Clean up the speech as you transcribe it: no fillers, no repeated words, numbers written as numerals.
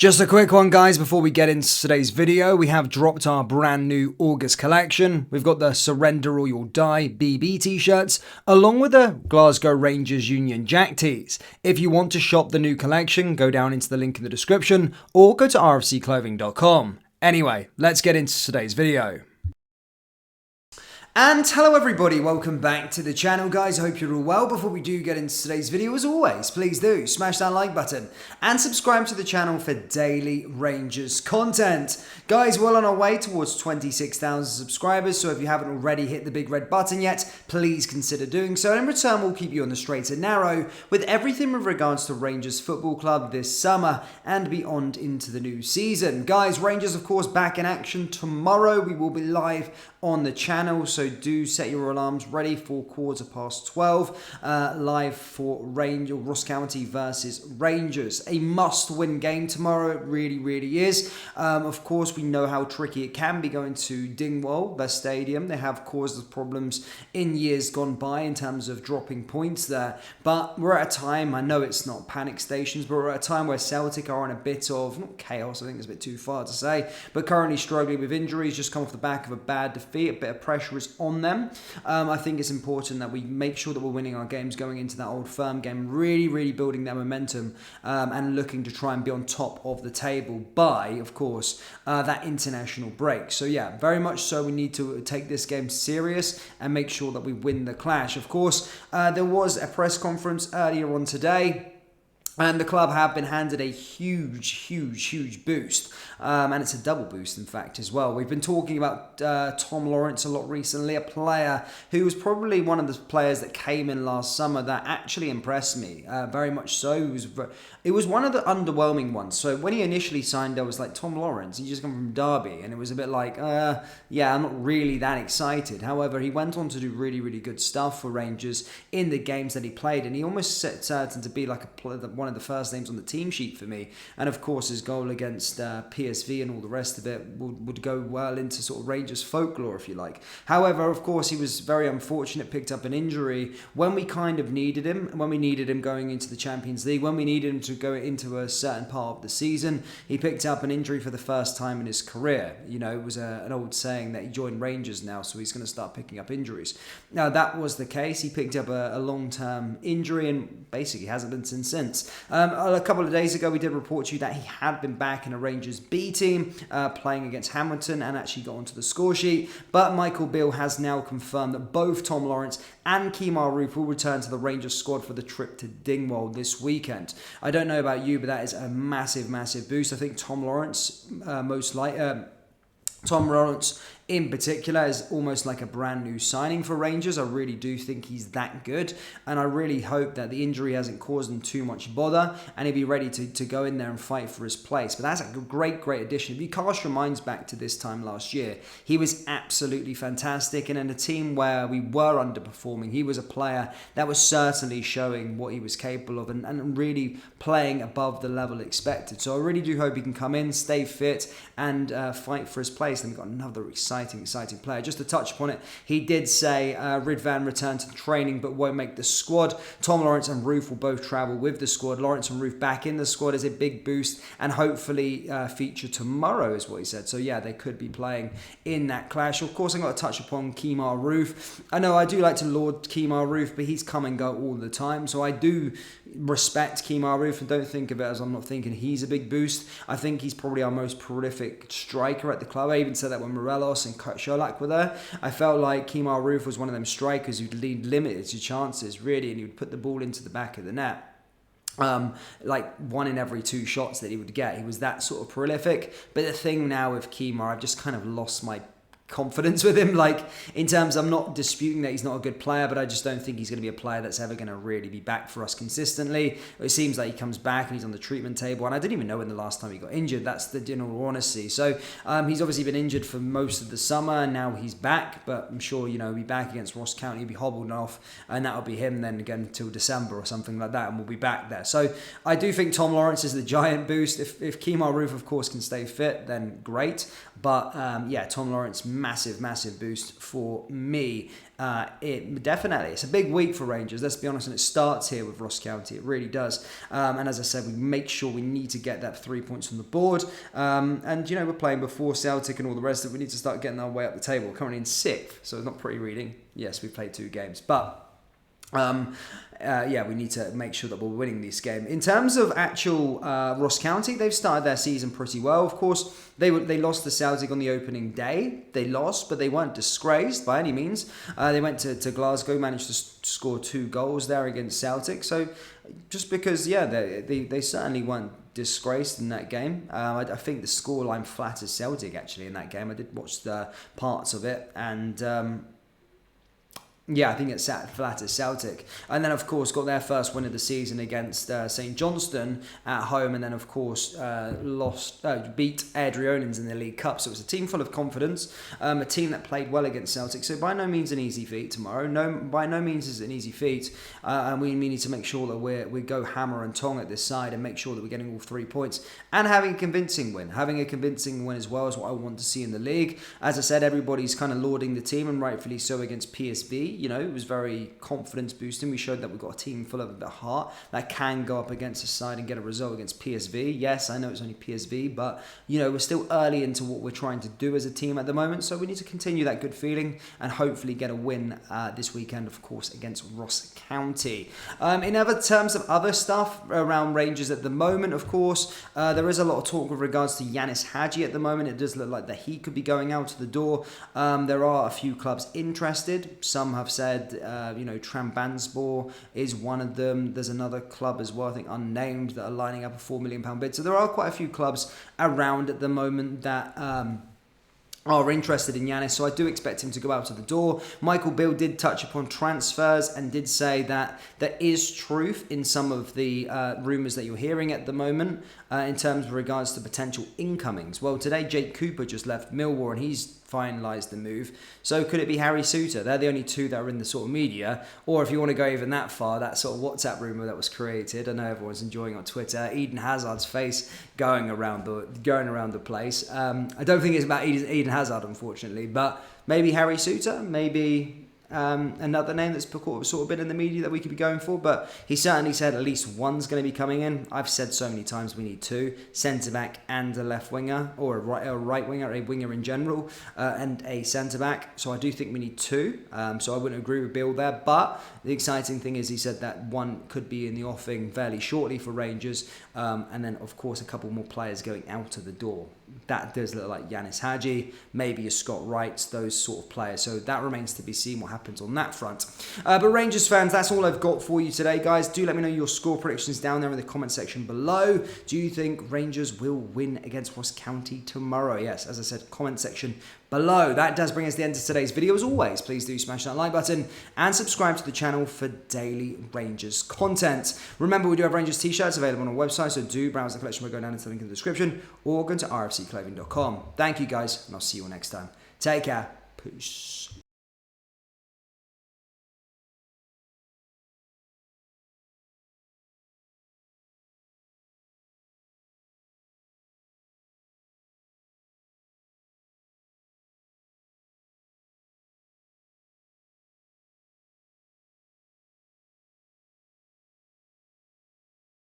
Just a quick one, guys, before we get into today's video. We have dropped our brand new August collection. We've got the Surrender or You'll Die BB t-shirts, along with the Glasgow Rangers Union Jack tees. If you want to shop the new collection, go down into the link in the description or go to rfcclothing.com. Anyway, let's get into today's video. And hello everybody, welcome back to the channel, guys. I hope you're all well. Before we do get into today's video, as always, please do smash that like button and subscribe to the channel for daily Rangers content. Guys, we're on our way towards 26,000 subscribers, so if you haven't already hit the big red button yet, please consider doing so. And in return, we'll keep you on the straight and narrow with everything with regards to Rangers Football Club this summer and beyond into the new season. Guys, Rangers, of course, back in action tomorrow. We will be live on the channel, so do set your alarms ready for 12:15 live for Ross County versus Rangers. A must-win game tomorrow. It really is. Of course, we know how tricky it can be going to Dingwall, their stadium. They have caused us problems in years gone by in terms of dropping points there, but we're at a time, I know it's not panic stations, but we're at a time where Celtic are in a bit of, not chaos, I think it's a bit too far to say, but currently struggling with injuries, just come off the back of a bad defeat. A bit of pressure is on them. I think it's important that we make sure that we're winning our games going into that Old Firm game, really building that momentum and looking to try and be on top of the table by, of course, that international break. So yeah, very much so we need to take this game serious and make sure that we win the clash. Of course, there was a press conference earlier on today, and the club have been handed a huge boost. And it's a double boost, in fact, as well. We've been talking about Tom Lawrence a lot recently, a player who was probably one of the players that came in last summer that actually impressed me, very much so. It was one of the underwhelming ones. So when he initially signed, I was like, Tom Lawrence, he just come from Derby, and it was a bit like, yeah, I'm not really that excited. However, he went on to do really good stuff for Rangers in the games that he played, and he almost set certain to be like one of the first names on the team sheet for me. And of course, his goal against PSV and all the rest of it would go well into sort of Rangers folklore, if you like. However, of course, he was very unfortunate, picked up an injury when we kind of needed him, when we needed him going into the Champions League, when we needed him to go into a certain part of the season. He picked up an injury for the first time in his career. You know, it was an old saying that he joined Rangers now, so he's going to start picking up injuries. Now, that was the case. He picked up a long-term injury and basically hasn't been since. A couple of days ago, we did report to you that he had been back in a Rangers B team, playing against Hamilton, and actually got onto the score sheet. But Michael Beale has now confirmed that both Tom Lawrence and Kemar Roofe will return to the Rangers squad for the trip to Dingwall this weekend. I don't know about you, but that is a massive boost. I think Tom Lawrence, Tom Lawrence in particular is almost like a brand new signing for Rangers. I really do think he's that good, and I really hope that the injury hasn't caused him too much bother and he'll be ready to go in there and fight for his place. But that's a great addition. If you cast your minds back to this time last year, he was absolutely fantastic, and in a team where we were underperforming, he was a player that was certainly showing what he was capable of and really playing above the level expected. So I really do hope he can come in, stay fit, and fight for his place. And we've got another exciting player. Just to touch upon it, he did say Ridvan returned to the training but won't make the squad. Tom Lawrence and Roofe will both travel with the squad. Lawrence and Roofe back in the squad is a big boost, and hopefully feature tomorrow is what he said. So yeah, they could be playing in that clash. Of course, I've got to touch upon Kemar Roofe. I know I do like to laud Kemar Roofe, but he's come and go all the time. So I do respect Kemar Roofe and don't think of it as I'm not thinking he's a big boost. I think he's probably our most prolific striker at the club. I even said that when Morelos and Sherlock were there. I felt like Kemar Roofe was one of them strikers who'd lead limited to chances, really, and he would put the ball into the back of the net. Like 1 in every 2 shots that he would get. He was that sort of prolific. But the thing now with Kemar, I've just kind of lost my confidence with him, like in terms, I'm not disputing that he's not a good player, but I just don't think he's going to be a player that's ever going to really be back for us consistently. It seems like he comes back and he's on the treatment table, and I didn't even know when the last time he got injured. That's the general honesty. So he's obviously been injured for most of the summer, and now he's back, but I'm sure, you know, he'll be back against Ross County, he'll be hobbled off, and that'll be him then again until December or something like that, and we'll be back there. So I do think Tom Lawrence is the giant boost. If Kemar Roofe, of course, can stay fit, then great, But yeah, Tom Lawrence, massive boost for me. It's a big week for Rangers, let's be honest, and it starts here with Ross County. It really does. And as I said, we make sure we need to get that 3 points on the board. And we're playing before Celtic and all the rest of it. We need to start getting our way up the table. We're currently in 6th, so it's not pretty reading. Yes, we played 2 games, but we need to make sure that we're winning this game. In terms of actual Ross County, they've started their season pretty well. Of course, they lost to Celtic on the opening day. They lost, but they weren't disgraced by any means. They went to Glasgow, managed to score 2 goals there against Celtic. So just because, they certainly weren't disgraced in that game. I think the scoreline flatters Celtic actually in that game. I did watch the parts of it, and I think it's flat as Celtic. And then, of course, got their first win of the season against St Johnstone at home. And then, of course, beat Adrianans in the League Cup. So it was a team full of confidence, a team that played well against Celtic. So by no means an easy feat tomorrow. By no means is it an easy feat. And we need to make sure that we go hammer and tong at this side and make sure that we're getting all 3 points. And having a convincing win. Having a convincing win as well is what I want to see in the league. As I said, everybody's kind of lauding the team, and rightfully so, against PSV. It was very confidence boosting. We showed that we've got a team full of a bit of heart that can go up against a side and get a result against PSV. Yes, I know it's only PSV, but we're still early into what we're trying to do as a team at the moment. So we need to continue that good feeling and hopefully get a win this weekend, of course, against Ross County. In other terms of other stuff around Rangers at the moment, of course, there is a lot of talk with regards to Yanis Hadji at the moment. It does look like that he could be going out the door. There are a few clubs interested. Some have said, Trabzonspor is one of them. There's another club as well, I think unnamed, that are lining up a £4 million bid. So there are quite a few clubs around at the moment that are interested in Yanis, so I do expect him to go out of the door. Michael Beale did touch upon transfers and did say that there is truth in some of the rumours that you're hearing at the moment in terms of regards to potential incomings. Well, today Jake Cooper just left Millwall and he's finalised the move. So could it be Harry Souttar? They're the only two that are in the sort of media. Or if you want to go even that far, that sort of WhatsApp rumour that was created, I know everyone's enjoying on Twitter, Eden Hazard's face going around the place. I don't think it's about Eden Hazard, unfortunately, but maybe Harry Souttar, maybe another name that's sort of been in the media that we could be going for, but he certainly said at least one's going to be coming in. I've said so many times we need 2, centre-back and a left winger, or a right winger, a winger in general, and a centre-back. So I do think we need 2, so I wouldn't agree with Bill there, but the exciting thing is he said that one could be in the offing fairly shortly for Rangers, and then of course a couple more players going out of the door. That does look like Yanis Hadji, maybe a Scott Wright, those sort of players. So that remains to be seen what happens on that front. But Rangers fans, that's all I've got for you today, guys. Do let me know your score predictions down there in the comment section below. Do you think Rangers will win against Ross County tomorrow? Yes, as I said, comment section below. That does bring us to the end of today's video. As always, please do smash that like button and subscribe to the channel for daily Rangers content. Remember, we do have Rangers t-shirts available on our website, so do browse the collection by going down into the link in the description or go to rfcclothing.com. Thank you, guys, and I'll see you all next time. Take care. Peace.